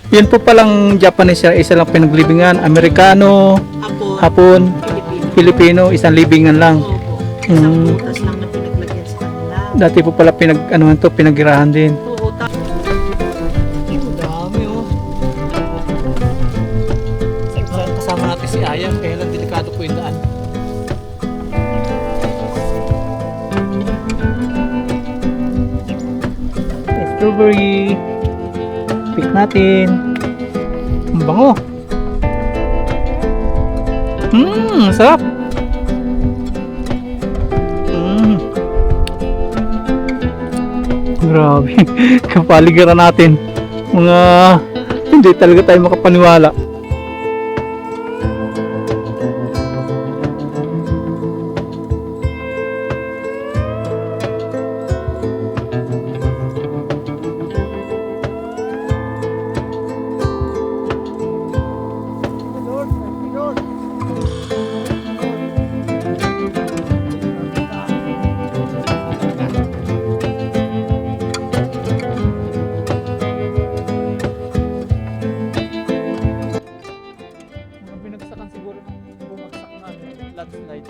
Yun po palang Japanese, isa lang pinaglibingan. Amerikano, Hapon, Hapon, Pilipino. Filipino, isang libingan lang. Opo. Isang Mm. butas lang na pinaglagyan sa kanila. Dati po pala pinaghirahan din. Oo, ang dami oh. Kasama natin si Aya, kaya lang delikado po yung daan. Strawberry. Pick natin. Ang bango. Sarap. Grabe. Kapaligiran natin. Mga hindi talaga tayo makapaniwala. Mga binagsakan siguro ng bumagsak na landslide.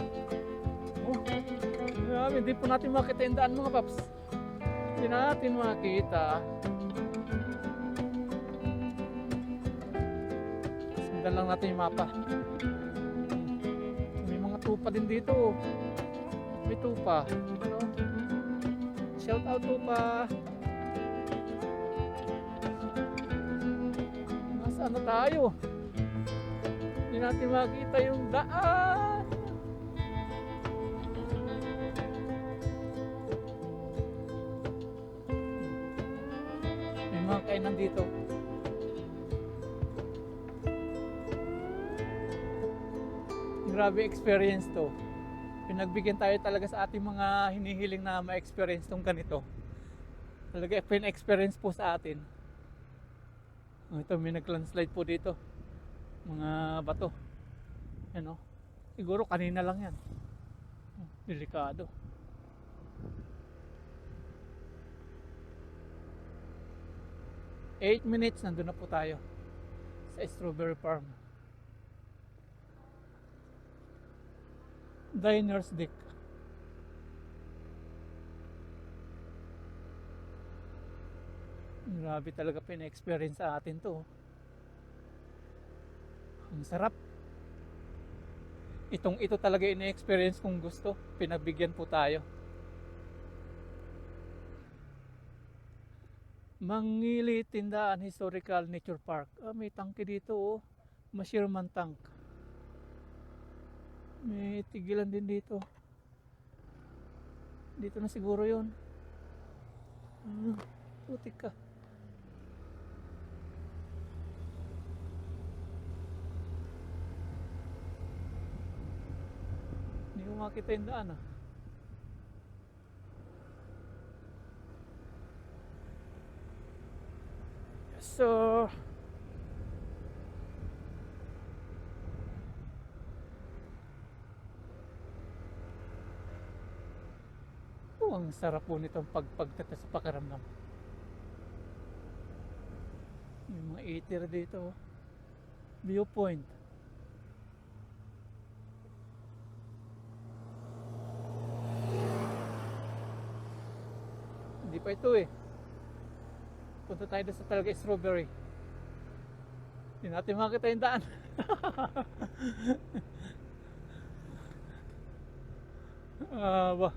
Oh, grabe, hindi po natin makita yung daan mga paps. Hindi natin makita. Sundan lang natin yung mapa. May mga tupa din dito. May tupa. Ano? Shout out tupa. Nasaan na tayo? Hindi natin makita yung daan. May mga kainan dito. Grabe experience to. Pinagbigyan tayo talaga sa ating mga hinihiling na ma-experience tong ganito. Talaga pin-experience po sa atin. Ito, may nag-landslide po dito. Mga bato. Yan o. Siguro kanina lang yan. Delikado. Eight minutes, nandun na po tayo sa strawberry farm. Diner's Deck. Grabe talaga pina-experience sa atin to. Ang sarap. Ito talaga ina-experience kung gusto. Pinabigyan po tayo. Mangili Tindaan Historical Nature Park. May tangke dito oh. Mashirman Tank. May tigilan din dito. Dito na siguro yun. Putik ka. Hindi ko makita yung daan ah. So ang sarap po nitong pagtata sa pakiramdam. May mga eater dito. Viewpoint. Hindi pa ito eh. Punta tayo doon sa talaga strawberry. Hindi natin makita yung daan. Bah.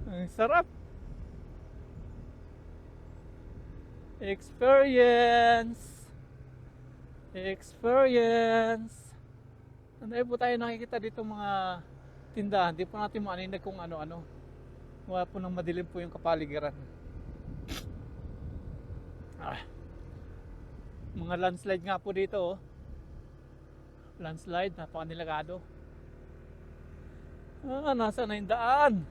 Ang sarap. Experience. Ano po tayo nakikita dito mga tindahan. Hindi po natin maaninag kung ano-ano. Wala po nang madilim po yung kapaligiran. Mga landslide nga po dito oh. Landslide, napakanilagado. Nasa na yung daan?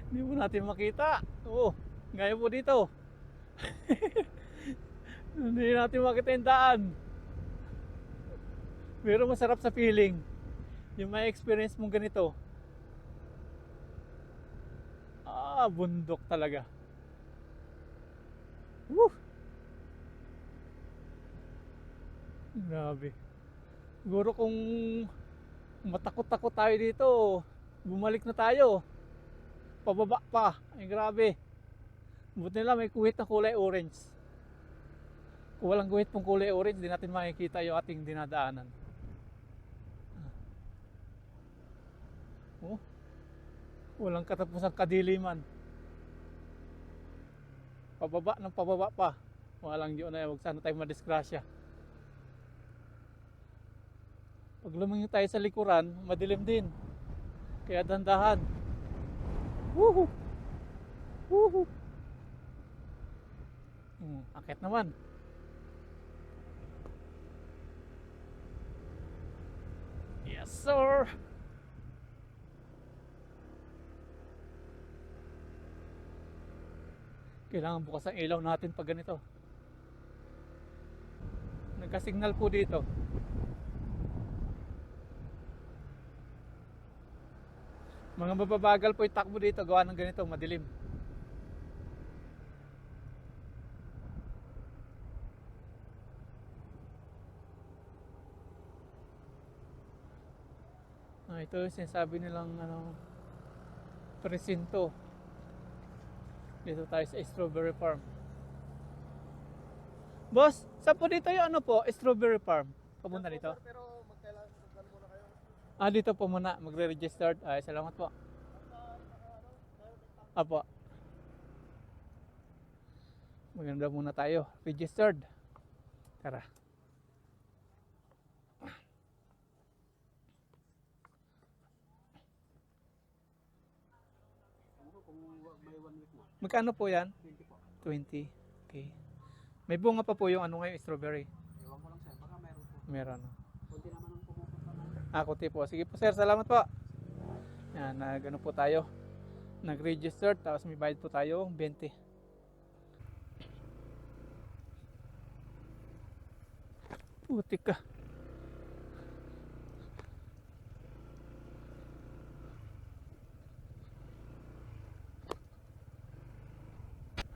Hindi mo natin makita. Oo, gaya po dito. Hindi natin makita yung daan. Pero masarap sa feeling. Yung may experience mong ganito. Bundok talaga. Woo! Grabe. Siguro kung matakot-takot tayo dito, bumalik na tayo. Pababa pa. Ay grabe. Buti nila may kuhit na kulay orange. Kung walang guhit pong kulay orange, di natin makikita yung ating dinadaanan. Oh, walang katapusang kadiliman. Pababa ng pababa pa. Walang yun na, huwag sana tayo madisgrasya. Pag lumingon tayo sa likuran, madilim din. Kaya dandahan. Woohoo! Woohoo! Akit naman. Yes, sir! Kailangan bukas ang ilaw natin pag ganito. Nagka-signal po dito. Mga mababagal po yung takbo dito gawa ng ganito, madilim. Ito yung sinasabi nilang presinto. Dito tayo sa strawberry farm. Boss, saan po dito yung strawberry farm? Papunta dito? Pero magkailangan muna kayo. Dito po muna, magre-registered. Ay, salamat po. Apo. Maganda muna tayo. Registered. Tara. Magkano po yan? 20 po. 20. Okay. May bunga pa po yung ngayon, strawberry. Ewan ko lang sir, baka meron po. Meron. Kunti naman ang pumupunta na. Kunti po. Sige po sir, salamat po. Yan, po tayo. Nag-register, tapos may bayad po tayo, 20. Putik ka.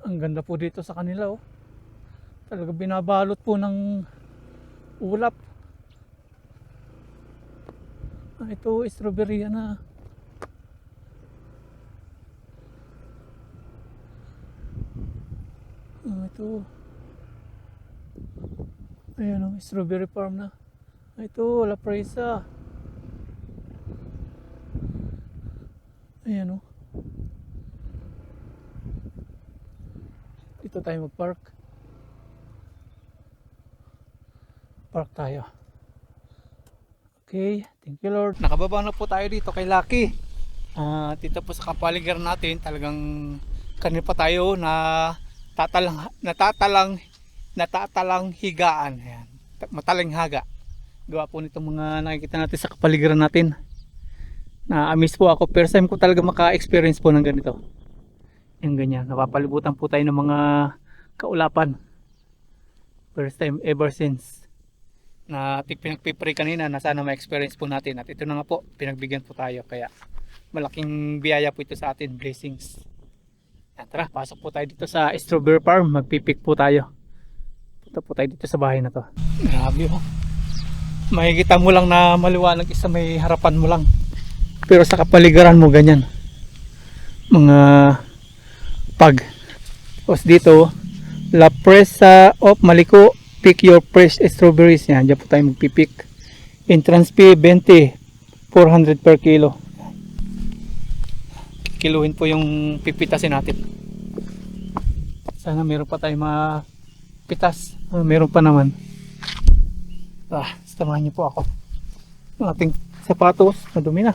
Ang ganda po dito sa kanila, oh. Talaga binabalot po ng ulap. Ito, strawberry na. Ito. Ayan, strawberry farm na. Ito, La Presa. Ayan, dito tayo mag-park. Park tayo. Okay, thank you Lord. Nakababa na po tayo dito kay Lucky. Dito po sa kapaligiran natin, talagang kanina pa tayo na natatalang higaan. Ayan. Matalang haga. Gawa po nitong mga nakikita natin sa kapaligiran natin. Na-amaze po ako. First time ko talaga maka-experience po ng ganito. Yung ganyan. Napapalibutan po tayo ng mga kaulapan. First time ever since na pinagpipray kanina na sana ma-experience po natin. At ito na nga po, pinagbigyan po tayo. Kaya malaking biyaya po ito sa atin. Blessings. Yan, tara, pasok po tayo dito sa strawberry farm. Magpipik po tayo. Punta po tayo dito sa bahay na to. Grabe, oh. Makikita mo lang na maliwanag isa, may harapan mo lang. Pero sa kapaligiran mo ganyan. Mga tapos dito, La Presa of Maliko, pick your fresh strawberries. Yan, dyan po tayo magpipik. Entrance fee 20, 400 per kilo. Kiluhin po yung pipitasin natin. Sana meron pa tayo mapitas. Meron pa naman. Samahan niyo po ako. Ang ating sapatos, madumi na.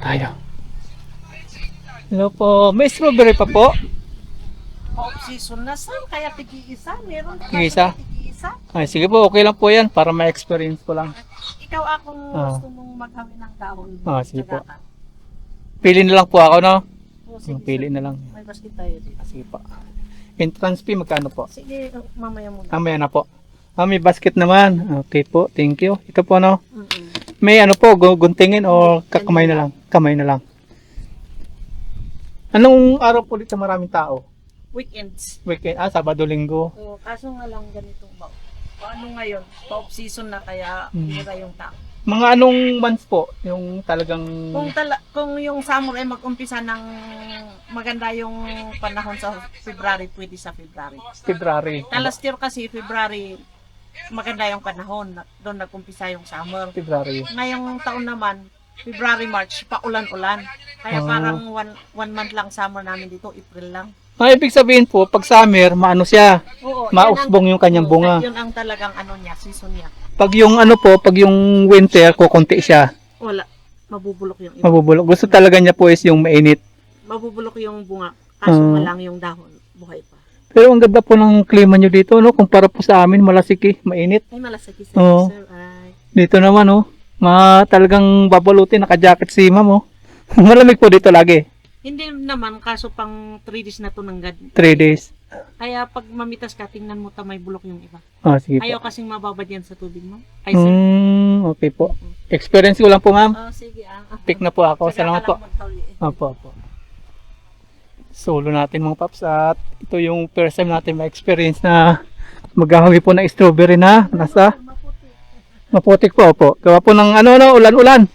Tayo. Hello po. May strawberry pa po? Off season na saan? Kaya tig-iisa? Meron ka Tig-isa? tig-iisa? Ay, sige po. Okay lang po yan. Para ma-experience ko lang. Ikaw akong gusto mong maghawin ng dahon. Sige po. Sagatan. Pili na lang po ako, no? Sige, Pili na lang. may basket tayo dito. Sige po. Entrance fee, magkano po? Sige, mamaya muna. Mamaya na po. May basket naman. Okay po, thank you. Ito po no. Mm-mm. May ano po, guntingin o kakamay na lang? Kamay na lang. Anong araw po dito maraming tao? Weekends. Weekend, Sabado, Linggo. So, kaso nga lang ganito ba? Paano ngayon? Pa-off season na kaya hira yung tao. Mga anong months po? Yung talagang Kung yung summer ay mag-umpisa ng maganda yung panahon sa February, pwede sa February. February. Last year kasi February maganda yung panahon, doon nag-umpisa yung summer. February. Ngayong taon naman, February, March, paulan-ulan. Kaya parang one month lang summer namin dito, April lang. Ibig sabihin po, pag summer, maano siya, Oo, mausbong yung kanyang bunga. Yun ang talagang ano niya, season niya. Pag yung ano po, pag yung winter, kukunti siya. Wala, mabubulok yung iba. Mabubulok. Gusto talaga niya po is yung mainit. Mabubulok yung bunga, kaso nga lang yung dahon, buhay pa. Pero ang ganda po ng klima nyo dito, no? Kumpara po sa amin, malasik mainit. Ay, malasaki sa Oo. sir. Ay, Dito naman, oh. Talagang babalutin, naka-jacket si ma'am, oh. Malamig po dito lagi. hindi naman, kaso pang 3 days na to ng 3 days. Kaya pag mamitas ka, tingnan mo may bulok yung iba. Sige po. Ayaw kasing mababad yan sa tubig mo. Ay, sir. Okay po. Experience ko lang po, ma'am. Oh, sige. Pick na po ako. Saka Salamat ka po. lang magtauli. Opo. Solo natin mga paps at ito yung first time natin ma-experience na maghahawi po ng strawberry na nasa maputik po. Opo. Gawa po ng ulan-ulan.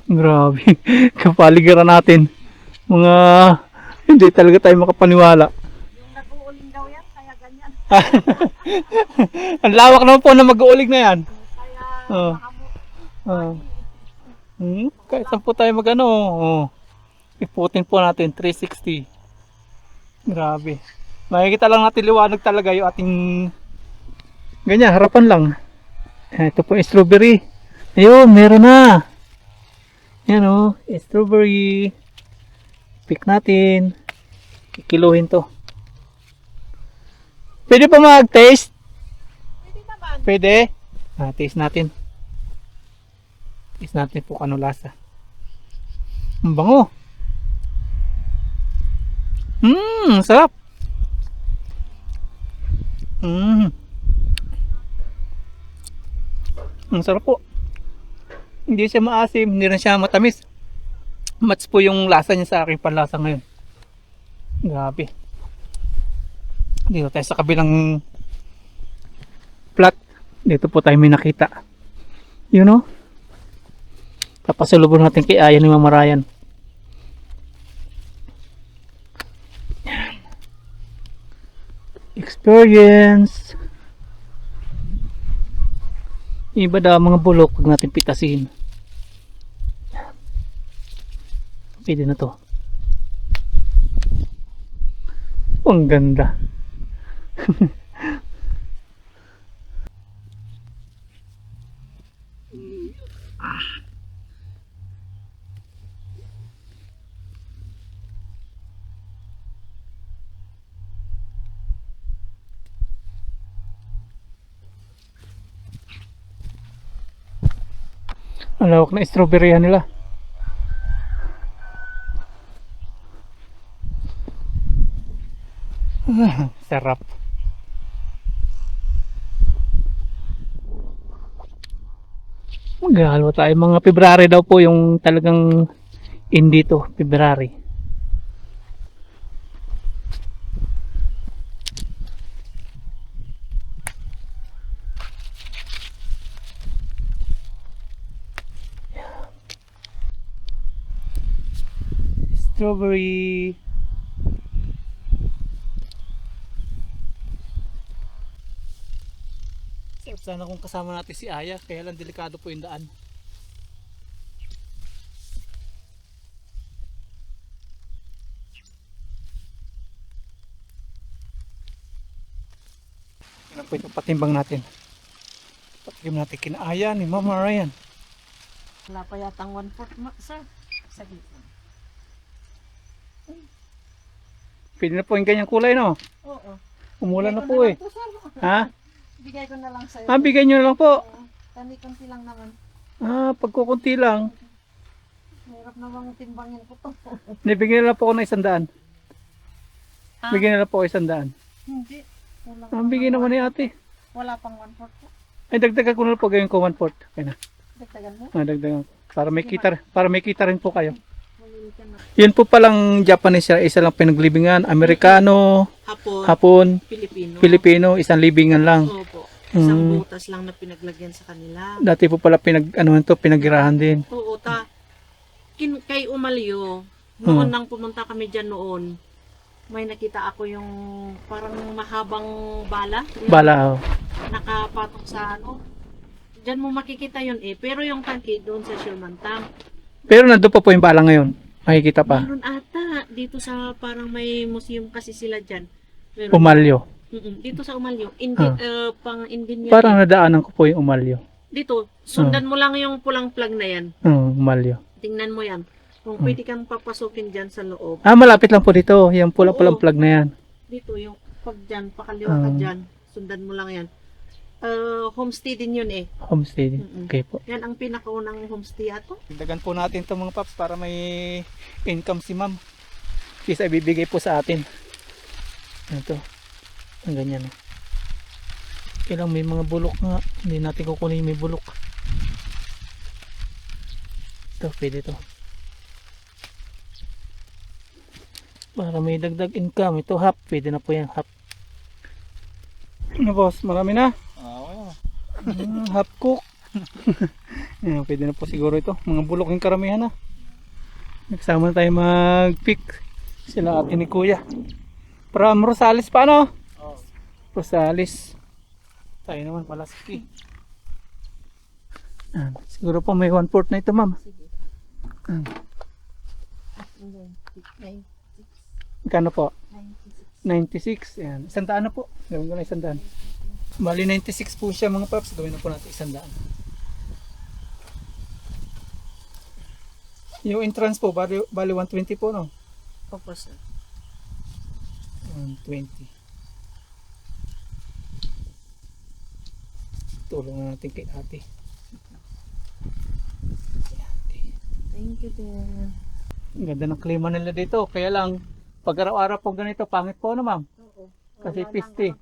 Grabe. Kapaligiran natin. Mga hindi talaga tayo makapaniwala. Yung nag-uuling daw yan, kaya ganyan. Ang lawak naman po na mag-uulig na yan. Kaya Oh. Kahit saan po tayo iputin po natin 360. Grabe. Makikita lang natin liwanag talaga yung ating ganyan, harapan lang. Ito po yung strawberry. Ayun, meron na. Yan strawberry. Pick natin. Kikiluhin to. Pwede pa mag-taste? Pwede naman. Pwede. Taste natin. Taste natin po kung ano lasa. Ang bango. Sarap. Ang sarap po. Hindi siya maasim, hindi rin siya matamis. Match po yung lasa niya sa aking panlasa ngayon. Grabe. Dito tayo sa kabilang plot. Dito po tayo may nakita. You know? Papasalubong natin kay Aya ni Mama Ryan. Experience. Iba daw mga bulok pag natin pitasin. Pwede na to. Ang ganda. Ang lawak na strawberry nila. Sarap. Maghahalo tayo. Mga February daw po yung talagang dito. February. Strawberry. Sana kung kasama natin si Aya, kaya lang delikado po yung daan. Yan po itong patimbang natin. Patimbang natin kina Aya ni Mama Ryan. Wala pa yatang 1/4, sir. Sa gitna. Pwede na po yung ganyang kulay, no? Oo. Umulan na Bigay ko po eh. lang to, sir. Ha? Bigay ko na lang sa'yo. Bigay nyo na lang po. Kunti lang naman. Pagkukunti lang. Mahirap namang timbangin ko to. Nibigyan na lang po ako ng 100. Ha? Bigyan na lang po ako 100. Hindi. Wala, Ang bigay naman ni ate. wala pang 1/4 po. Ay, dagdagan ko na po gawin ko 1/4. Okay na. Dagdagan mo. Dagdagan. Para may kita rin po kayo. Mamili ka na. Yun po palang Japanese, isa lang pinaglibingan. Amerikano, Hapon. Hapon, Pilipino. Pilipino, isang libingan lang. Opo. Isang Mm. butas lang na pinaglagyan sa kanila. Dati po pala pinagirahan din. Oo, kay Umalyo, noon nang pumunta kami dyan noon, may nakita ako yung parang mahabang bala. Yung Bala. Oh. Nakapatok sa ano. Diyan mo makikita yun eh. Pero yung tangke doon sa Shulmantang. Pero nandun pa po yung bala ngayon. Makikita pa. Meron ata. Dito sa parang may museum kasi sila dyan. Meron. Umalyo. Dito sa Umalyo. Pang Indian yan. Parang nadaanan ko po yung umalyo. Dito, sundan mo lang yung pulang plug na yan. Umalyo. Tingnan mo yan. Kung pwede kang papasukin dyan sa loob. Malapit lang po dito. Yung pula-pulang Oo. plug na yan. Dito, yung pag dyan, pakaliwa ka dyan. Sundan mo lang yan. Homestay din yun eh. Homestay. Okay po. Yan ang pinakaunang homestay ato. Tindagan po natin itong mga paps para may income si ma'am. Kasi ibibigay po sa atin. Ito. Ang ganyan. Kailang may mga bulok nga. Hindi natin kukunin yung may bulok. Ito, pwede ito. Para may dagdag income. Ito half. Pwede na po yan. Half. Ano boss? Marami na? Half cook. Ayan, pwede na po siguro ito. Mga bulok yung karamihan na. Nagsama na tayo mag-pick. Sila ate ni kuya. From Rosales pa no? Rosales. Tayo naman pala sige. Siguro po may 1/4 na ito ma'am. Magkano po? 96. Ayan. 100 na po. Gawin ko na 100. Bali 96 po siya mga paps. Gawin na po natin 100. Yung entrance po, bali 120 po no? Opo sir. 120. Tulong na natin kay ate. Thank you din. Ang ganda ng klima nila dito. Kaya lang, pag araw-araw po ganito, pangit po na ma'am. Oo. Kasi piste.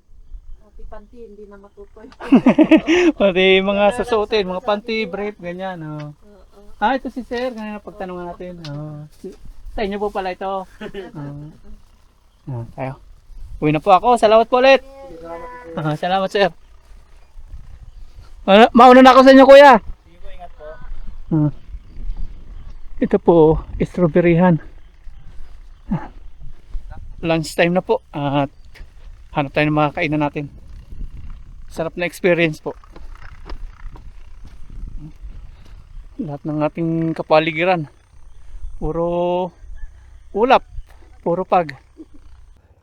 Panty, hindi na matutoy. Pati mga susuotin, mga panty, brief, ganyan. Oh. Ito si sir, ganyan ang pagtanungan natin. Sa inyo po pala ito. Tayo. Uwi na po ako. Salamat po ulit. Salamat sir. Mauna na ako sa inyo kuya. Sige po, ingat po. Ito po, strawberryhan. Lunch time na po. At hanap tayo ng mga kainan natin. Sarap na experience po. Lahat ng ating kapaligiran. Puro ulap. Puro pag.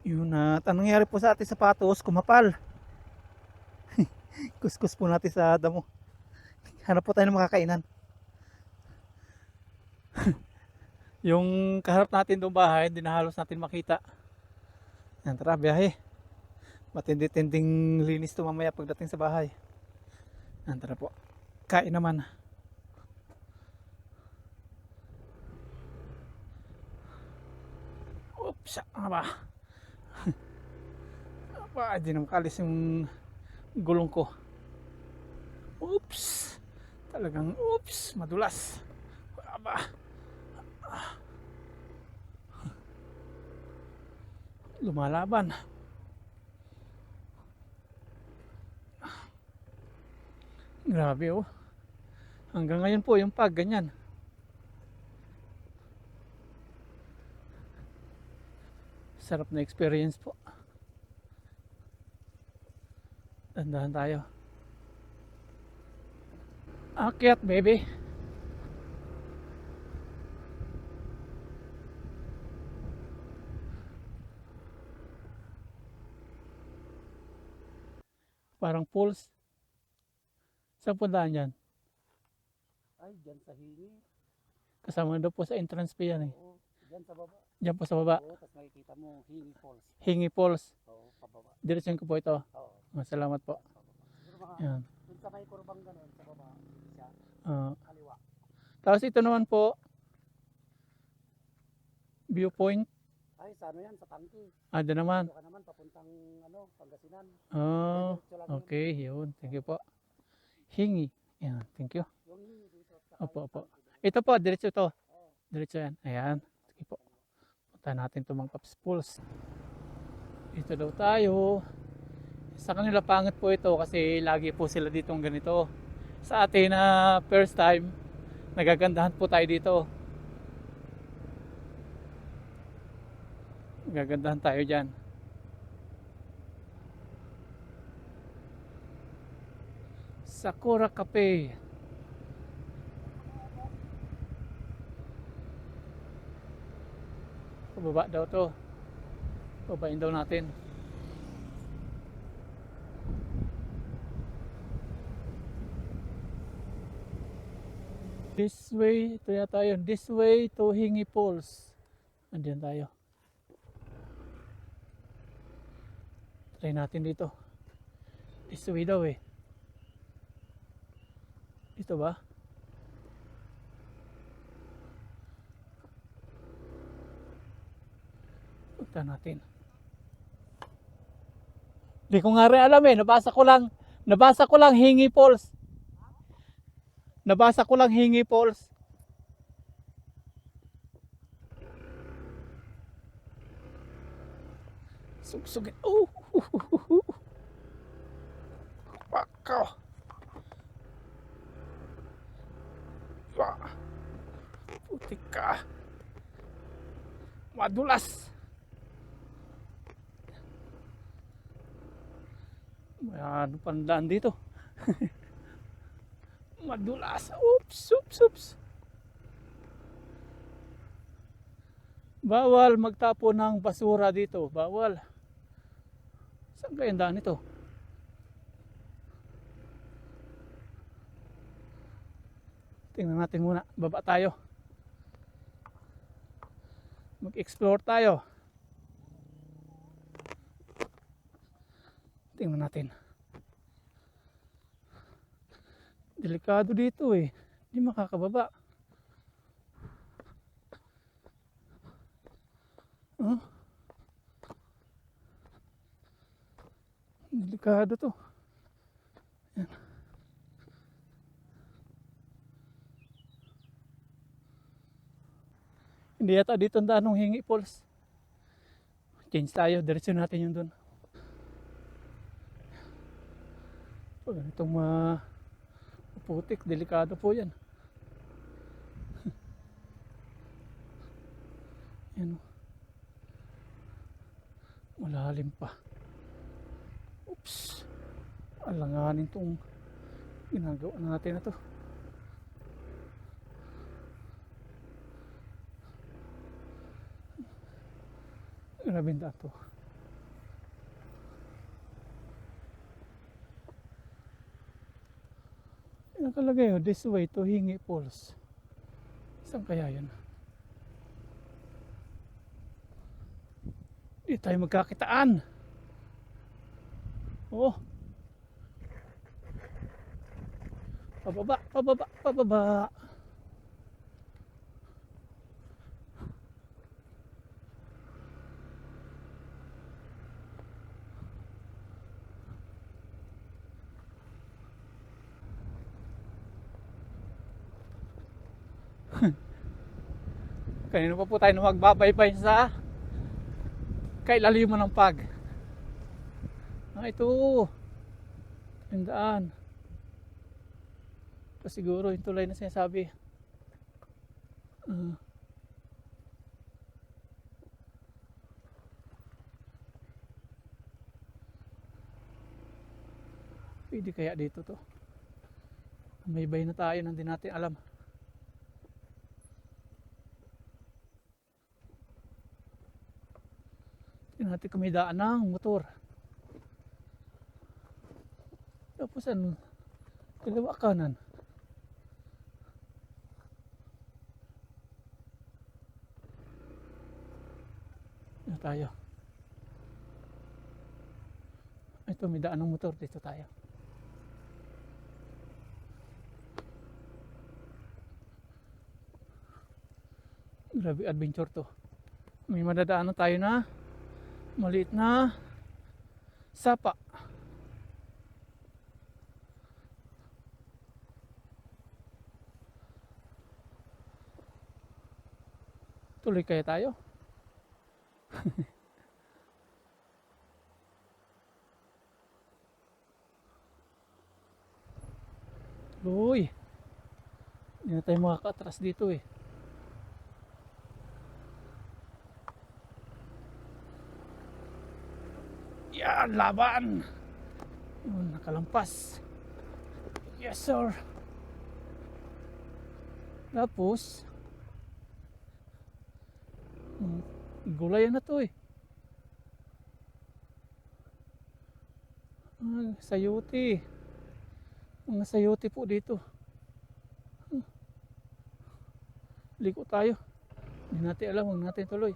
Yun at anong nangyari po sa ating sapatos? Kumapal. Kuskus po natin sa damo. Hanap po tayo ng makakainan. Yung kaharap natin doon bahay, hindi na halos natin makita. Yan, tara, biyahe. Matindi-tinding linis to mamaya pagdating sa bahay. Yan, tara po. Kain naman. Oops, ano ba? Hindi na makalis yung gulong ko. Oops. Talagang oops, madulas. Aba. Lumalaban. Grabe oh. Hanggang ngayon po yung pag ganyan. Sarap na experience po. Dandahan tayo. Akyat baby. Parang pools. Saan puntaan yan? Ay, dyan sa hingi. Kasama daw po sa entrance fee yan eh. Oo, dyan sa baba. Diyan po sa baba. Oo, tapos makikita mo hingi falls. Hingi Falls. Oo, pababa. Diretso ko po ito. Oo. Salamat po. Siguro mga, Yan. dun sa may kurbang ganun, sa baba, siya, kaliwa. Tapos ito naman po, viewpoint. Ay, sa ano yan, sa Tangki. Doon naman. Dito ka naman, papuntang Pangasinan. Oh, Diretso lang okay, yun. Thank you po. Hingi. Yan, thank you. Yung dito. Saka Opo, yung opo. Tangki. Ito po, diretso to. Diretso yan. Ayan. Sige po. Punta natin ito mga Paps Pools. Dito daw tayo. Sa kanila pangit po ito kasi lagi po sila ditong ganito. Sa atin na first time, nagagandahan po tayo dito. Nagagandahan tayo dyan. Sakura Cafe. Pababa daw to. Babain daw natin. This way, ito yata yun. This way to Hingi Falls. Andiyan tayo. Try natin dito. This way daw eh. Dito ba? Punta natin. Di ko nga rin alam eh. Nabasa ko lang Hingi Falls. Nabasa ko lang Hingi Falls. Sugsugin. Oh! Pakaw! Putik ka. Madulas. May ano pandaan dito. Madulas. Oops, oops, oops. Bawal magtapon ng basura dito. Bawal. Saan kaya ang daan ito? Tingnan natin muna. Baba tayo. Mag-explore tayo. Tingnan natin. Delikado dito eh. Hindi makakababa. Huh? Delikado to. Yan. Hindi yata dito ang daan ng Hingi Falls. Change tayo. Diretso natin yung dun. Pag ganitong putik, delikado po yan. Yan o. Malalim pa. Oops. Alanganin tong ginagawa natin na to. Grabe na to. Nakalagay oh, this way to Hingi Falls. Saan kaya yan? Di tayo magkakitaan. Oh. Pababa, pababa, pababa. Kanina pa po tayo na magbabaybay sa kailaliman ng pag. Ito. Yung daan. Ito siguro yung tulay na sinasabi. Pwede kaya dito to? May bay na tayo nang di natin alam. Tingnan natin kung may daan ng motor. Tapos ano? Kaliwa kanan. Dito tayo. Ito may daan ng motor. Dito tayo. Grabe adventure to. May madadaanan tayo na maliit na sapa. Tuloy kaya tayo? Tuloy. Hindi na tayo makaka-atras dito eh. Yan, laban! Yun, nakalampas. Yes, sir. Tapos, gulayan na to eh. Sayuti. Mga sayuti po dito. Liko tayo. Hindi natin alam, huwag natin tuloy.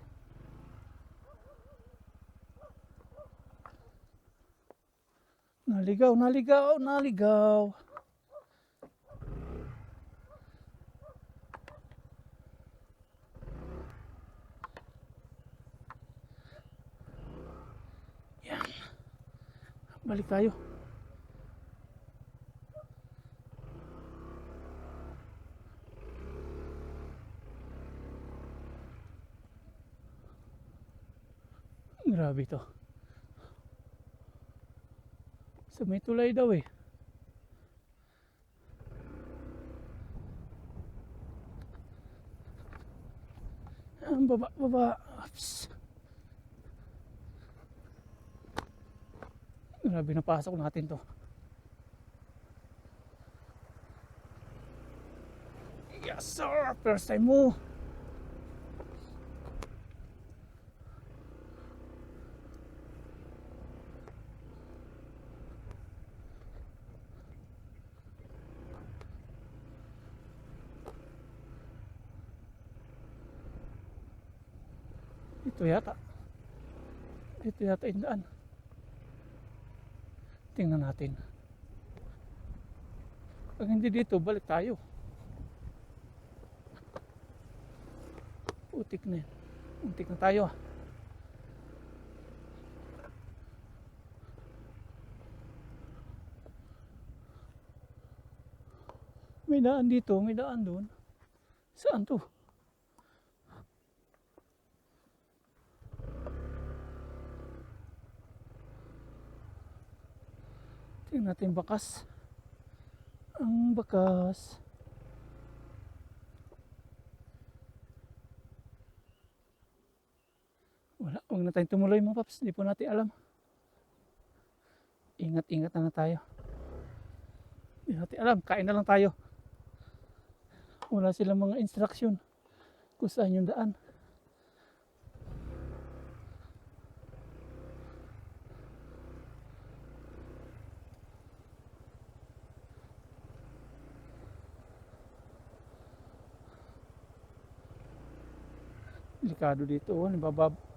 Naligaw, naligaw, naligaw. Yan. Balik tayo. Grabe to. Sa may tulay daw eh. Ang baba, baba. Oops. Grabe, napasok natin to. Yes sir, first time mo. Ito yata. Ito yata yung daan. Tingnan natin. Pag hindi dito, balik tayo. Utik na yan. Utik na tayo ah. May daan dito, may daan doon. Saan to? Tingnan natin bakas. Ang bakas. Wala, huwag na tayong tumuloy mga paps. Hindi po natin alam. Ingat-ingat na tayo. Hindi natin alam. Kain na lang tayo. Wala silang mga instruction kung saan yung daan. Delikado dito.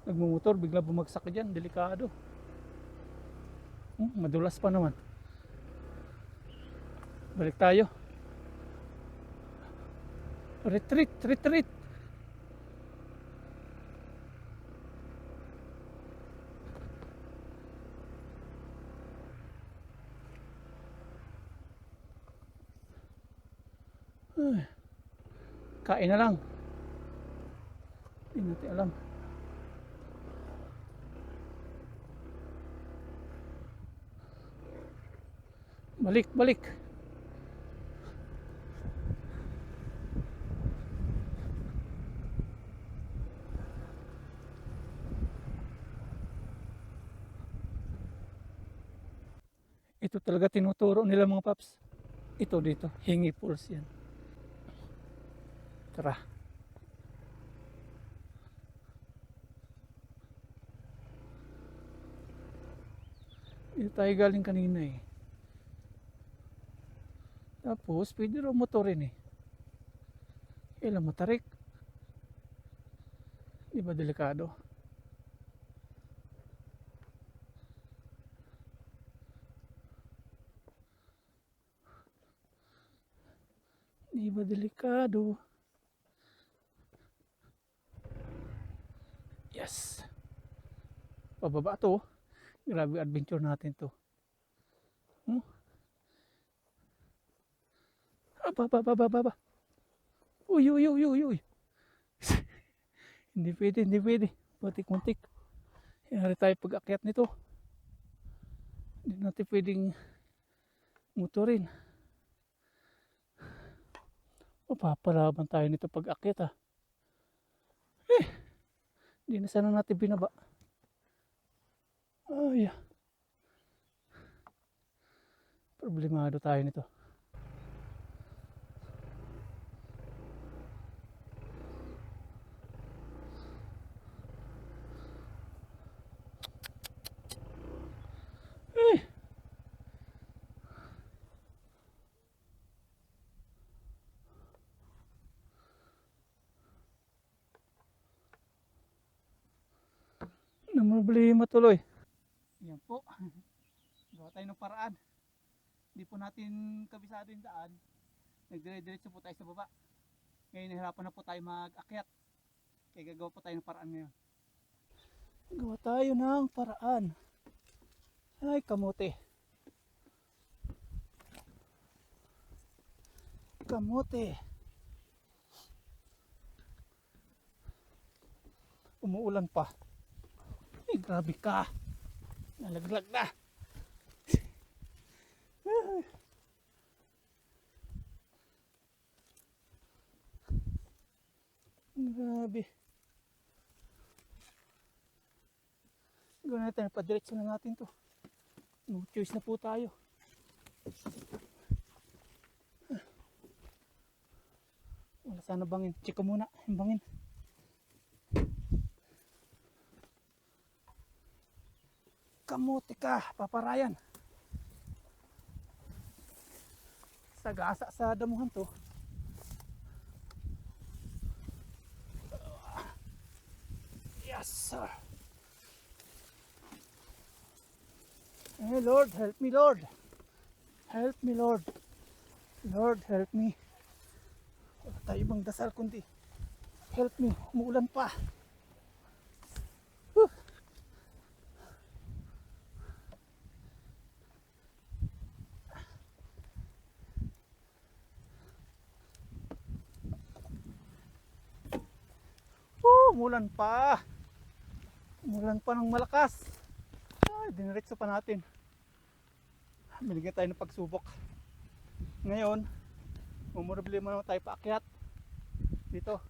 Nagmumotor, bigla bumagsak ka dyan. Delikado. Madulas pa naman. Balik tayo. Retreat, retreat. Kain na lang. Hindi natin alam. Balik, balik. Ito talaga tinuturo nila mga paps. Ito dito, Hingi Falls yan. Tara. Dito tayo galing kanina eh. Tapos, pwede rin motorin eh. Kailan matarik. Di ba delikado? Di ba delikado? pababa to. Grabe adventure natin to. Aba. Uy. Hindi pwede. Muntik. Hinari tayo pag-akyat nito. Hindi natin pwedeng motorin. Papalaban tayo nito pag-akyat Hindi na sana natin binaba. Ay. Problemado tayo nito. Problema tuloy. Yan po. Gawa tayo ng paraan. Hindi po natin kabisado yung daan. Nagdire-diretso po tayo sa baba. Ngayon nahirapan na po tayo mag-akyat. Kaya gagawa po tayo ng paraan ngayon. Gawa tayo ng paraan. Ay, kamote. Umuulan pa. Ay, grabe ka. Nalaglag na. Grabe. Gawin natin, padiretso na natin to. No choice na po tayo. Wala sana bangin. Check ko muna yung bangin. Kamote ka, paparayan. Sagasa sa damuhan to. Yes, sir. Hey, Lord, help me, Lord. Help me, Lord. Lord, help me. Wala tayo ibang dasal kundi help me, umuulan pa. Umulan pa. Umulan pa ng malakas. Ay, diniretso pa natin. Binigyan tayo ng pagsubok. Ngayon, problema naman tayo paakyat. Dito.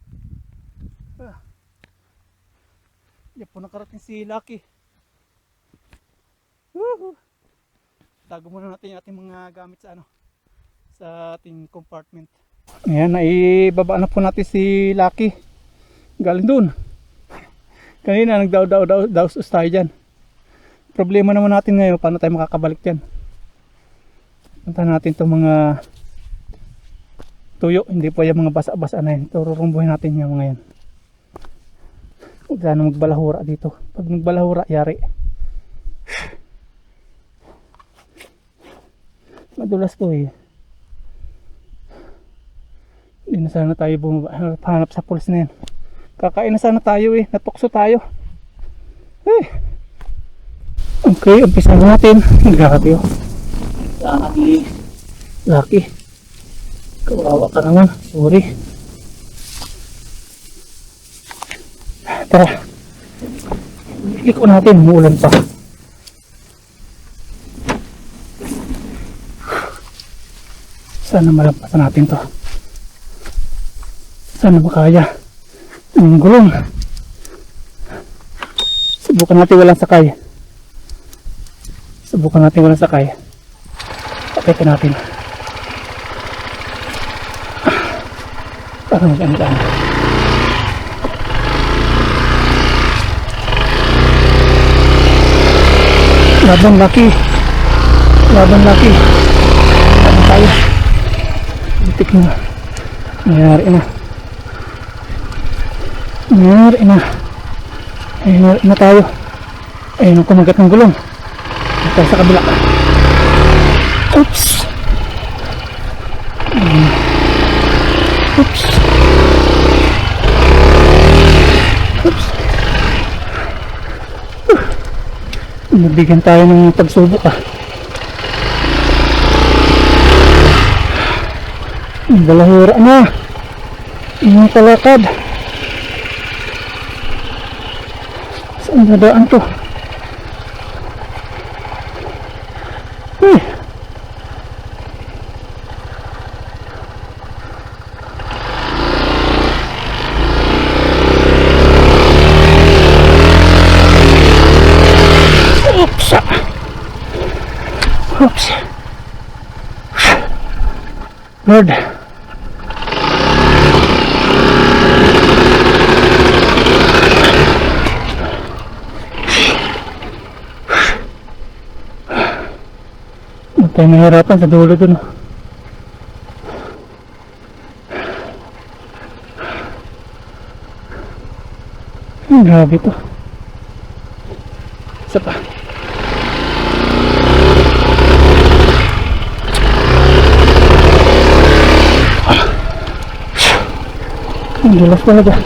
Yan po nakarating si Lucky. Tago muna natin yung ating mga gamit sa sa ating compartment. Ayan, naibaba na po natin si Lucky. Galing dun. Kanina nagdaos tayo dyan. Problema naman natin ngayon, paano tayo makakabalik dyan. Punta natin itong mga tuyo, hindi po yung mga basa-basa na yan. Tururumbuhin natin yung mga yan. Huwag sana magbalahura dito. Pag nagbalahura, yari. Madulas to eh. Hindi na sana tayo hanap sa pulse na yan. Kakain na sana tayo eh. Natukso tayo. Okay, umpisa na natin. Grabe oh. Lucky. Kawawa ka naman. Sorry. Tara. Iko natin. Muulan pa. Sana malampasan natin to. Sana makaya. Ang gulong. Subukan natin walang sakay. Pakitin natin. Parang magandaan. Laban Lucky. Laban tayo. Bitik na. Nangyari na tayo. Ayun ang kumagat ng gulong. Tayo sa kabila. Oops. Nabigyan tayo ng pagsubok Balahura na. Yung kalakad. Saan dadaan to? Oops. Oops. Lord. Tayo nahirapan sa dulo dun. Grabe to. Isa pa. Ang dulas talaga.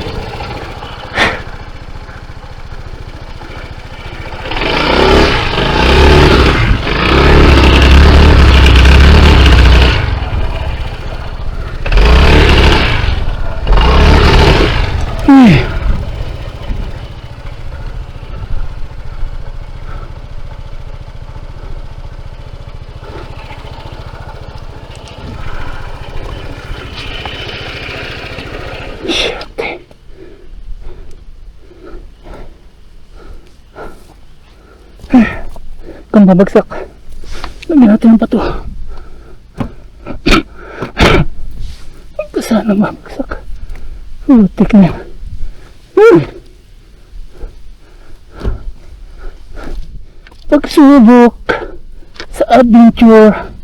Kung babagsak, lagyan natin ng bato. Sana mabagsak. Putik na. Pagsubok sa adventure.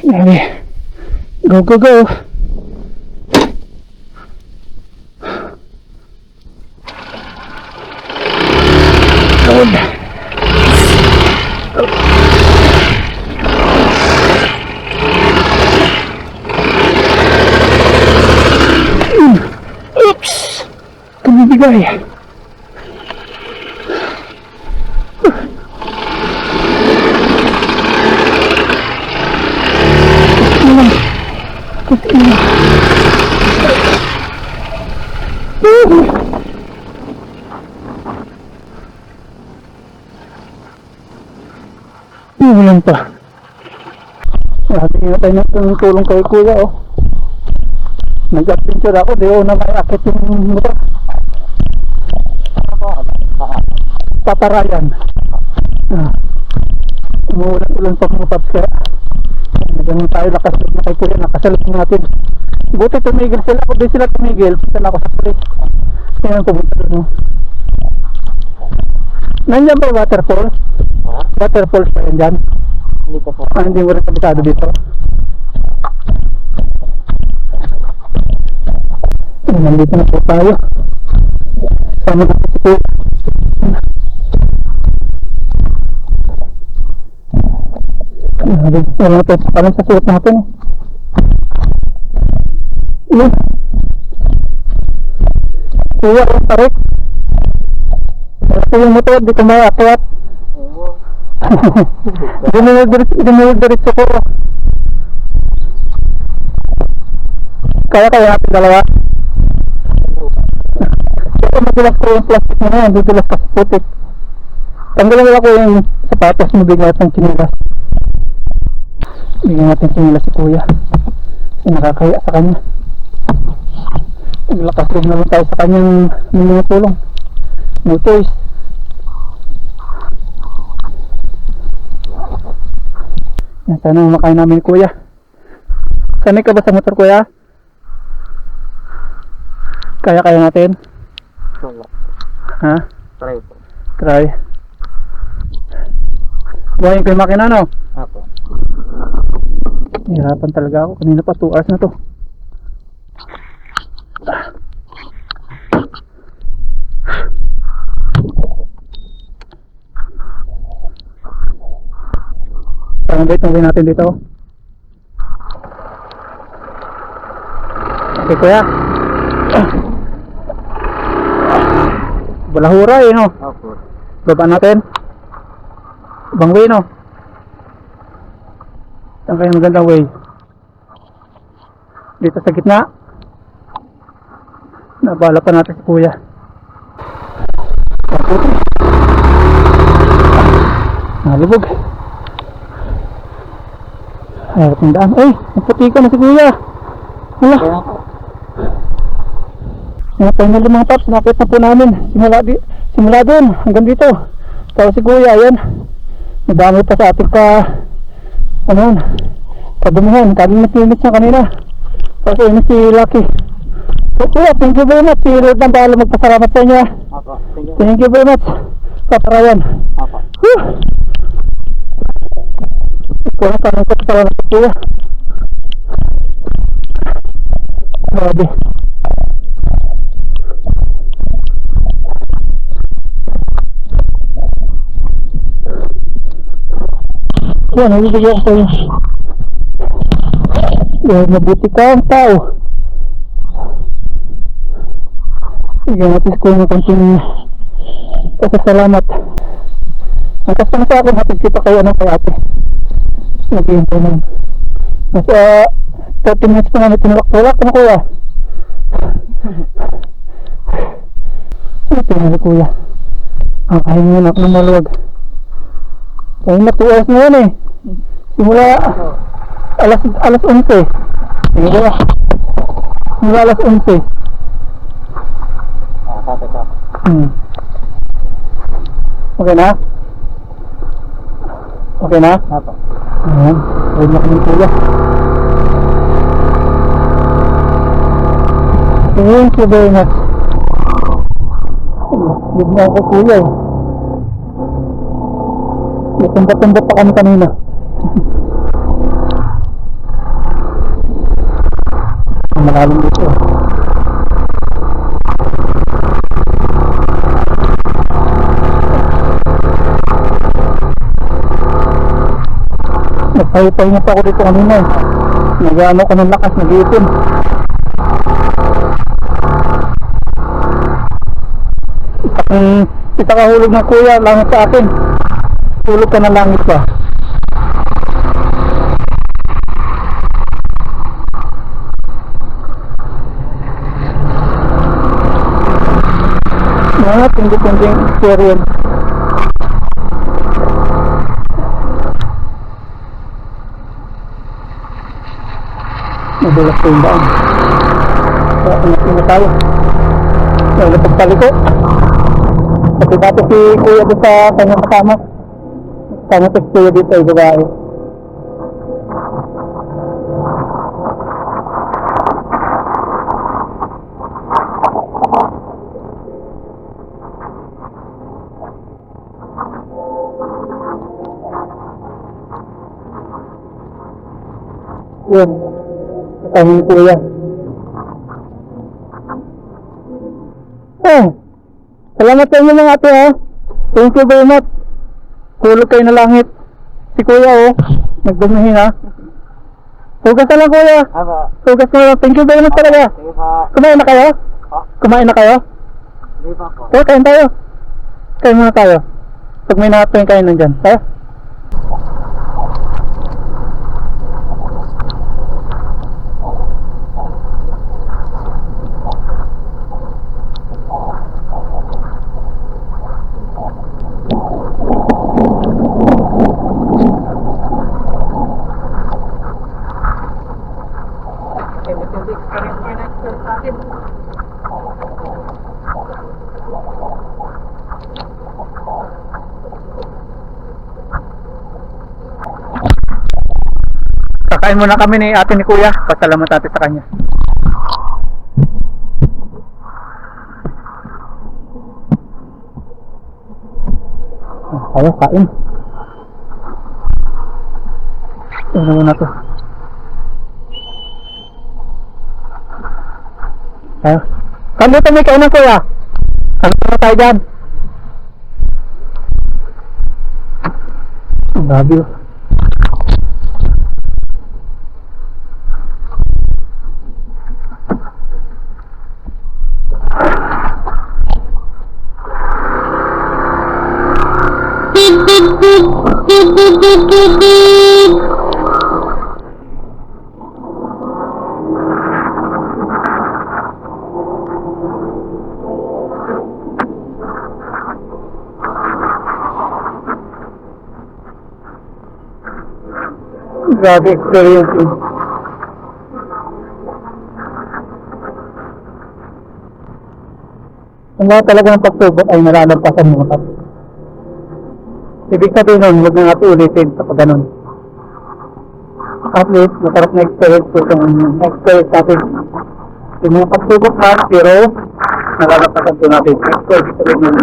Grabe. Go, go, go. Lord. Oops. Kumibigay. Kunti na. Ulan pa. Tingnan tayo ng tulong kay kuya Nag-adventure ako, di na may akit yung motor. Paparayan. Umuulan pa mga paps kaya. Ganun tayo nakasalip na kay kuya, nakasalip natin. Buti tumigil sila, kung di sila tumigil, punta na ako sa police. Tingnan ko buti Nandiyan ba waterfall? Waterfalls pa yan dyan? Hindi ko po. Hindi mo rin kabisado dito. Nandito na po tayo. Sama na si po. Wala na tayo pakalan sa suot natin. Iyan. Kuya ang tarik. Ito yung motor, di ko may akwat. Dinudiretso ko. Kaya natin dalawa. Ito madulas ko yung plastic mo na yan, didulas ka sa putik. Tanggalan nila ko yung sapatos mo, bigyan natin chinilas. Bigyan natin chinilas si kuya. Kasi nakakaya sa kanya. Naglakas rin naman tayo sa kanyang mga tulong. No choice. Yan, sana makain namin kuya. Sanay ka ba sa motor kuya? Kaya natin? Ha? Try po. Try. Buhayin ko yung makina no? Ako. Hirapan talaga ako. Kanina pa 2 hours na to. Parang date nung natin dito. Okay kuya. Balahura eh, no? Opo. Baba natin. Ibang way, no? Saan kayo magandang way? Dito sa gitna. Nabala pa natin si kuya. Nalubog. Ay, tandaan. Ay, naputi ka na si kuya. Wala. Mga final yung mga paps, nakita po namin. Simula doon, hanggang dito. Tapos si kuya, ayan. Nadami pa sa ating ano yun, kadumihan. Kaling nasilimit siya kanina. Tapos ayun si Lucky. So kuya, thank you very much. Si Lord ng Bahala magpasalamat sa inyo. Opo. Thank you. Thank you very much. Paparayan. Opo. Whew! Kuya, parang magpasalamat sa kuya. Grabe. Yan, nabibigyan ko sa'yo. Yan, mabuti ka ang tao. Bigyan natin ko ng konting pasasalamat. Ang kasama sa akin, hatid kita kayo ano kay ate. Nag-iintay naman. Nasa 30 minutes pa namin tinulak-tulak na kuya. Ito na kuya. Ang kahingan ako ng maluwag. Kaya na 2 hours na yan eh. Simula alas 11. Simula alas 11. Kaka. Okay na? Okay na? Opo. Ayan. Ayun na kami kuya. Thank you very much. Good na ako kuya eh. Tumba-tumba pa kami kanina. Malalim dito. Nagpahipahinga pa ako dito kanina eh. Nag-ano ko ng lakas, nag-iipon. Isa kahulog ng kuya, langit sa akin. Tulog ka na langit pa. Mga tindi-tinding experience. Madulas ko yung daan. Kaya pinagin na tayo. Kaya napagpaliko. Kasi dati si kuya doon sa kanyang kasama. Kasama si kuya dito ay babae. Yun. Kasama ni kuya. Salamat sa inyo mga ate ha. Thank you very much. Tulog kayo na langit. Si kuya nagdumihin ha. Hugas na lang kuya. Opo. Hugas na lang. Thank you very much talaga. Sige po. Kumain na kayo? Kumain na kayo? Hindi pa po. Okay, kain tayo. Kain muna tayo. Pag may nakapin kain nandyan. Tayo? Kakain muna kami ni ate ni kuya. Pasalamat natin sa kanya. Tayo, kain. Ito muna to. Tayo. Saan dito may kainan kuya? Saan na tayo dyan? Grabe oh. Grabe experience yun. Ang lahat talaga ng pagsubok ay nalalampasan mo. Ibig sabihin nun, huwag na natin ulitin kapag ganun. At least, masarap na experience po itong experience natin. Yung mga pagsubok na, pero nalalampasan po natin. Experience po rin yung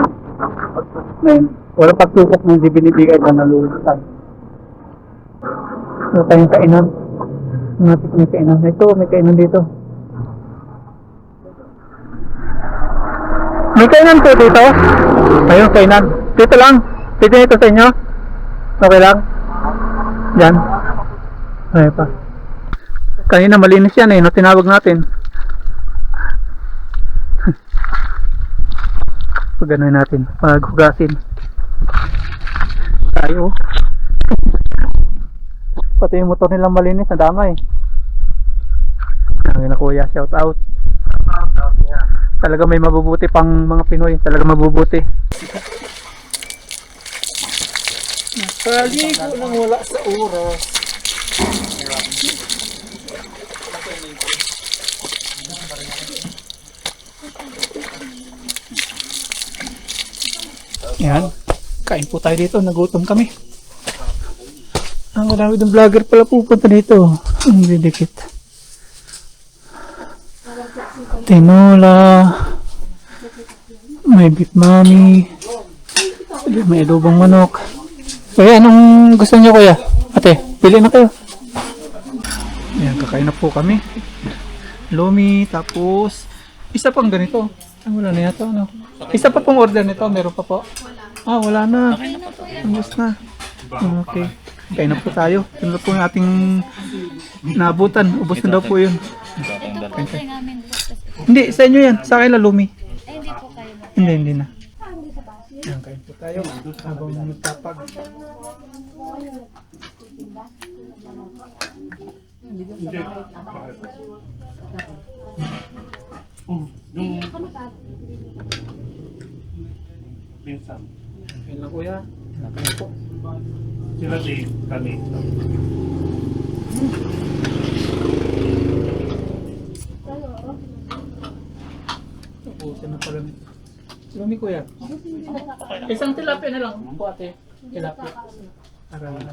pagsubok na yun. Walang pagsubok na hindi binibigay na nalulutan. Ito tayong kainan. May kainan. Ito, may kainan dito. May kainan po dito. Ayun, kainan. Dito lang. Dito ito sa inyo. Okay lang. Yan. Ay pa. Kanina malinis yan eh. No, tinawag natin. Pag gano'n natin. Paghugasin. Tayo. Pati yung motor nilang malinis, nadamay. Ang na kuya, shout out. Talaga may mabubuti pang mga Pinoy, talaga mabubuti. Nakaligo nang wala sa oras. Yan, kain po tayo dito, nagutom kami. Ang marami ng vlogger pala pupunta dito. Ang didikit. Tinola. May beef mami. May adobong manok. Kuya, anong gusto niyo kuya? Ate, pili na kayo. Ayan, kakain na po kami. Lomi, tapos isa pang ganito. Wala na yata, ano? Isa pa pong order nito, meron pa po. Ah, wala na. Ubus na. Okay. Kain na po tayo. Ito na po yung ating naabutan. Ubus na daw po yun. Hindi, sa inyo yan. Sa akin la Lumi. Hindi po kayo. Hindi na. Yan, kain po tayo. Habang nagtapag. Kain na kuya. Kain po. Sila din kami. Ubusin na pala. Lumi kuya. Isang tilapia na lang po ate. Tilapia. Para na.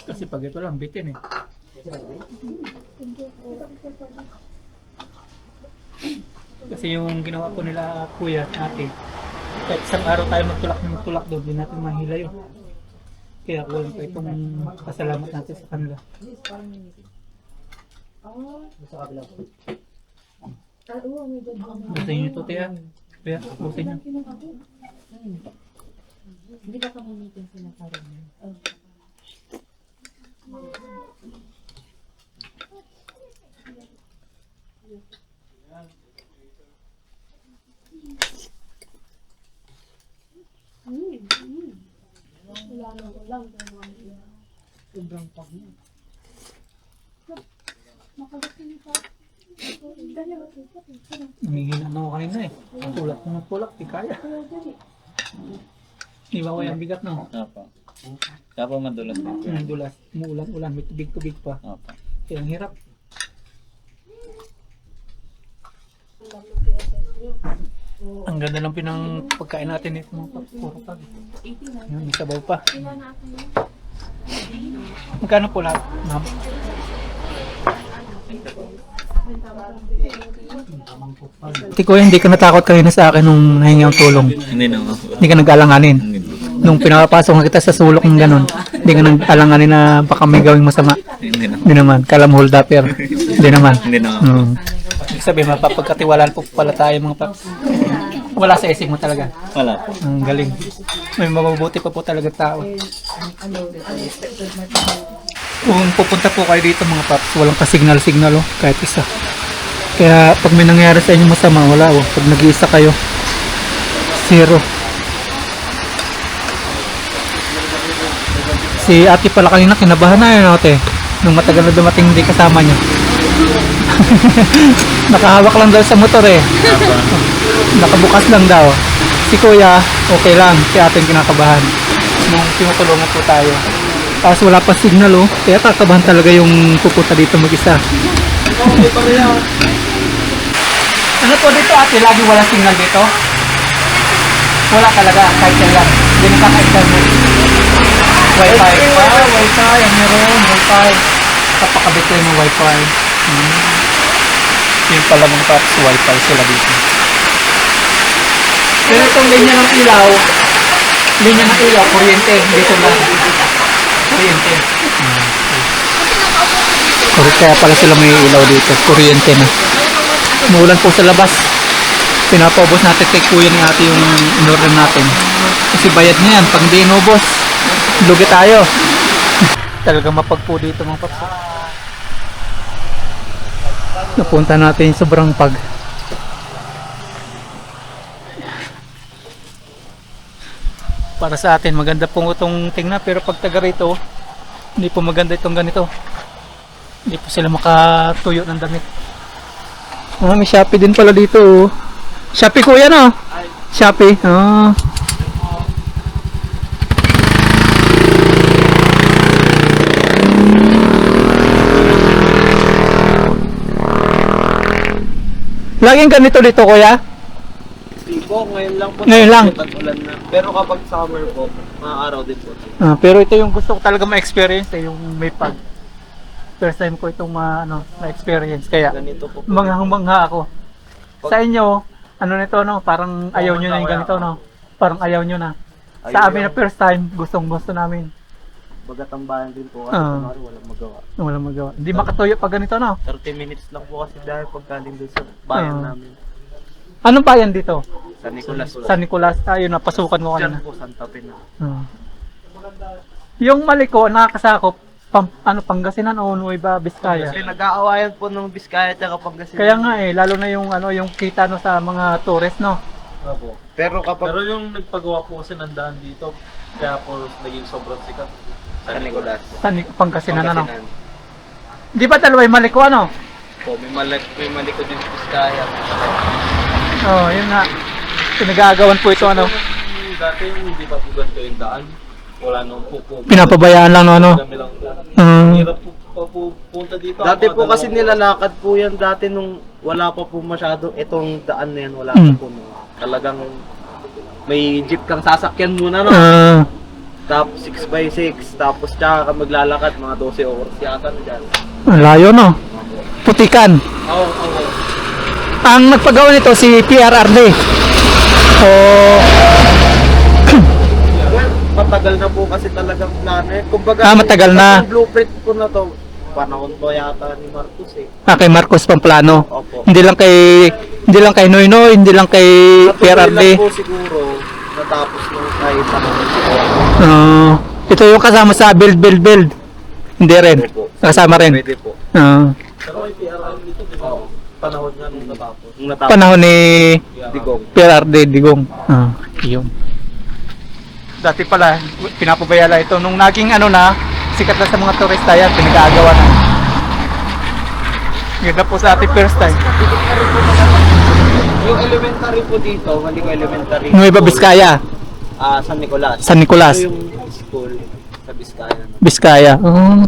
Kasi pag ito lang, bitin eh. Kasi yung ginawa ko nila kuya, ate, kahit isang araw tayo magtulak doon, hindi natin mahila yun. Kaya kulang pa itong pasalamat natin sa kanila. Busin nyo ito, tiya. Kuya, busin nyo. Hindi ka kamamitin sinakaroon niya. Sobrang pag niya. Namihila na ako kanina eh. Tulak na ng tulak, di kaya. Di ba kuya, ang bigat no? Opo. Kaya po madulas din. Ang dulas, umuulan-ulan, may tubig-tubig pa. Opo. Kaya ang hirap. Ang ganda lang pinang pagkain natin ito mga puro pag. Yun, may sabaw pa. Magkano po lahat, ma'am? Ati ko, hindi ka natakot kanina sa akin nung nahingi ang tulong. Hindi na ako. Hindi ka nag-alanganin. Hindi po. Nung pinapasok na kita sa sulok ng ganun, hindi ka nag-alanganin na baka may gawing masama. Hindi na. Hindi naman. Kala mo hold upper. Hindi naman. Hindi na ako. Ibig sabihin, mapapagkatiwalaan po pala tayo mga paps. Wala sa isip mo talaga. Wala po. Ang galing. May mabubuti pa po talaga tao. Kung pupunta po kayo dito mga paps, walang ka-signal-signal oh, kahit isa. Kaya pag may nangyari sa inyo masama, wala oh. Pag nag-iisa kayo, zero. Si ate pala kanina, kinabahan na yun ate. Nung matagal na dumating hindi kasama niya. Nakahawak lang daw sa motor eh. Nakabukas lang daw. Si kuya, okay lang. Si ating kinakabahan. Nung tinutulungan po tayo. Tapos wala pa signal oh. Kaya kakabahan talaga yung pupunta dito mag-isa. Ano po dito ate? Lagi wala signal dito? Wala talaga. Kahit kailan. Hindi nakaka-internet. Wi-Fi. Wi-Fi. Ang meron. Wi-Fi. Kapakabit ko yung Wi-Fi. Yung pala mga paps, Wi-Fi sila dito. Pero itong linya ng ilaw, kuryente, dito lang. Kuryente. Kaya pala sila may ilaw dito, kuryente na. Umuulan po sa labas. Pinapaubos natin kay kuya ni ate yung in-order natin. Kasi bayad niya yan, pag hindi inubos, lugi tayo. Talagang mapagpo dito mga paps. Napunta natin yung sobrang pag. Para sa atin maganda po itong tingnan, pero pag taga rito hindi po maganda itong ganito. Hindi po sila makatuyo ng damit. May Shopee din pala dito oh. Shopee kuya no? Shopee. Laging ganito dito kuya? Hindi po, ngayon lang po. Ngayon lang. Tag-ulan na. Pero kapag summer po, mga araw din po. Pero ito yung gusto ko talaga ma-experience yung may pag. First time ko itong ma-experience. Kaya Ganito po. manghang-mangha ako. Sa inyo, ano nito no? Parang ayaw nyo na yung ganito no? Parang ayaw nyo na. Sa amin na first time, gustong gusto namin. Magatambayan din po kasi kunwari walang magawa. Walang magawa. Hindi makatuyo pag ganito no? 30 minutes lang po kasi dahil pagkaling doon sa bayan namin. Anong bayan dito? San Nicolas. San Nicolas. Ayun, napasukan ko Diyan kanina. po, Santa Fe na. Yung Maliko, nakakasakop, Pangasinan o Nueva Vizcaya. Kasi nag-aawayan po ng Vizcaya at Pangasinan. Kaya nga lalo na yung yung kita no sa mga tourist no. Opo. Pero kapag Pero yung nagpagawa po kasi ng daan dito, kaya po naging sobrang sikat. San Nicolas. Pangasinan ano. Di ba dalawa yung Maliko ano? Po, may malikod din sa Vizcaya. Oh, yun nga. Pinagagawan po ito ano. Dati hindi pa po ganito yung daan. Wala nang po. Pinapabayaan lang no ano. Dami lang po. Mm. Hirap po pa po punta dito. Dati Mga po kasi dalawang nilalakad po yan dati nung wala pa po masyado itong daan na yan, wala Mm. pa po. Talagang may jeep kang sasakyan muna no. Tapos 6x6, tapos tsaka ka maglalakad mga 12 oras yata na dyan. Ang layo no. Putikan. Oo. Ang nagpagawa nito si PRRD. Oh, Well, matagal na po kasi talagang plano eh. Kumbaga, matagal na. Yung blueprint po na to, panahon po yata ni Marcos eh. kay Marcos Pamplano. Opo. Hindi lang kay Noynoy, hindi lang kay Natuloy PRRD. lang po siguro natapos nung kay panahon siguro. Ito yung kasama sa build. Hindi rin. Opo. Kasama rin. Pwede po. Pero may PRR dito, di ba? Panahon nga nung natapos. Nung natapos, Panahon ni Digong. PRRD Digong. Yun. Dati pala, pinapabayala ito. Nung naging sikat na sa mga turista yan, pinag-aagawa na. Yun na po sa ating first time. Yung elementary po dito, maling elementary. Nueva school, Vizcaya, San Nicolas. San Nicolas, Ito yung school sa Vizcaya. Vizcaya.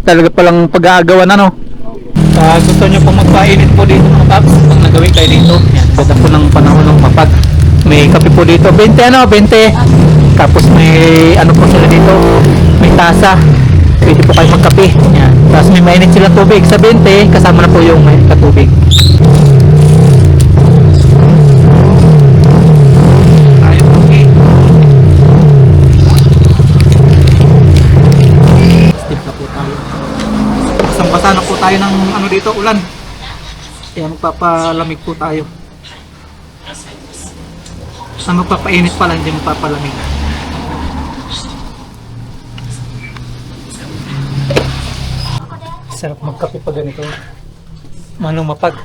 Talaga palang pag-aagawa na no. Gusto nyo pong magpainit po dito mga paps, pag nagawin kayo dito. Yan, ganda po ng panahon ng mapag. May kape po dito, 20. Tapos may po sila dito, may tasa. Pwede po kayo magkape. Yan. Tapos may mainit silang tubig sa 20, kasama na po yung mainit na tubig. Ayun, okay. Step na po tayo. Basang-basa na po tayo ng dito, ulan. Kaya magpapalamig po tayo. Ang magpapainit pala, hindi magpapalamig. Sarap magkape pag ganito. Manong mapag.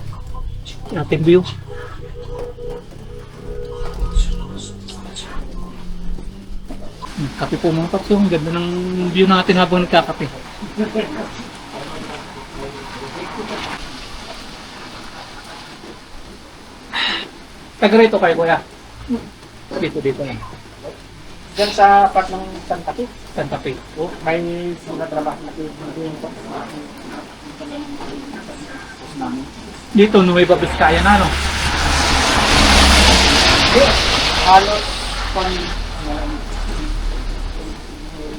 Ating view. Kape po mga paps, yung ganda ng view natin habang nagkakape. Taga rito kayo, kuya? Dito lang. Diyan sa part ng Santa Fe, Santa Fe. may mga trabaho na Dito, Nueva Vizcaya na, no? halos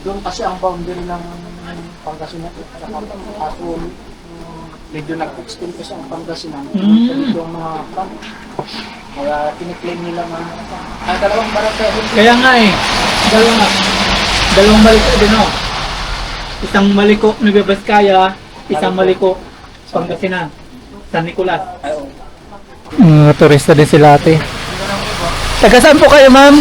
doon kasi ang boundary ng Pangasinan. Kaso medyo nag-extend kasi ang Pangasinan. Dito ang mga camp. Kaya tiniklaim nila mga dalawang barangay. Kaya nga eh, dalawang maliko din, no? Isang maliko Nueva Vizcaya, isang maliko Pangasinan, San Nicolas. Turista din sila ate. Taga saan po kayo, ma'am?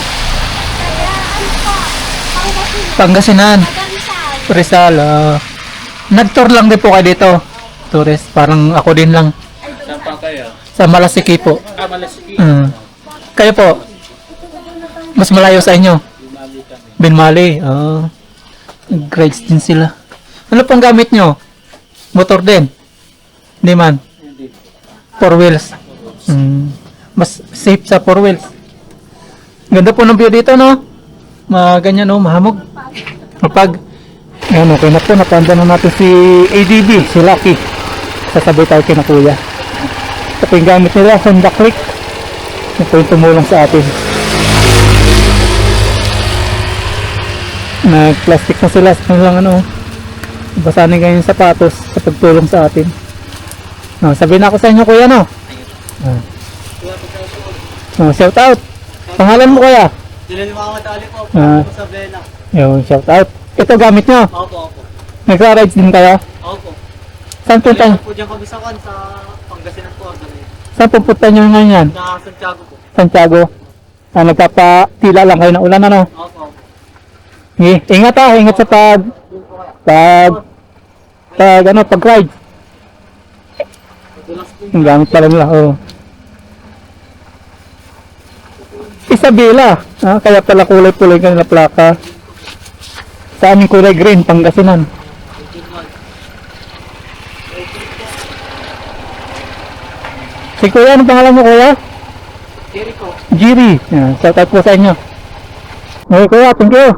Pangasinan. Rizal. Nag-tour lang din po kayo dito. Tourist. Parang ako din lang. Saan pa kayo? Sa Malasiki po. Malasiki. Kayo po? Mas malayo sa inyo? Binmali. Grades din sila. Ano pang gamit nyo? Motor din? Hindi man? Four wheels. Mas safe sa four wheels. Ganda po ng view dito, no? Ganyan, no? Mahamog. Mapag. Ayan, okay na po. Napanda na natin si ADB, si Lucky. Sasabay tayo kina kuya. Ito po yung gamit nila, Honda Click. Ito yung tumulong sa atin. Nag-plastic na sila sa kanilang ano. Basanin kayo yung sapatos sa pagtulong sa atin. No, sabihin ako sa inyo kuya, no? Shout out. Pangalan mo kuya? Dilil mga matali po. Ah. Sa Vena. Yung shout out. Ito gamit nyo? Opo. Nagra-rides din kayo? Opo. Saan punta? Po dyan kami sa Pangasinan po. Saan pupunta nyo ngayon yan? Sa Santiago po. Santiago. Nagpapatila lang kayo ng ulan, ano? Opo. Ingat ingat sa pag-ride. Ang gamit pala nila, oh. Isabela, kaya pala kulay-kulay kanila plaka. Sa aming kulay green, Pangasinan. Si kuya, anong pangalan mo kuya? Jerry po. Jiri. Shout out po sa inyo. Okay kuya, thank you.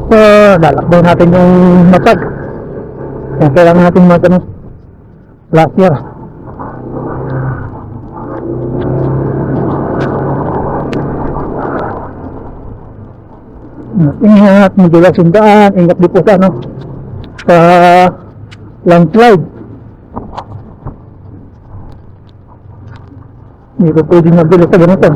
So, lalakbaw natin yung mapag. Yan, kailangan natin magano last year. Ingat, madulas yung daan. Ingat din po sa ano, sa landslide. Hindi ko pwedeng madulas sa ganito.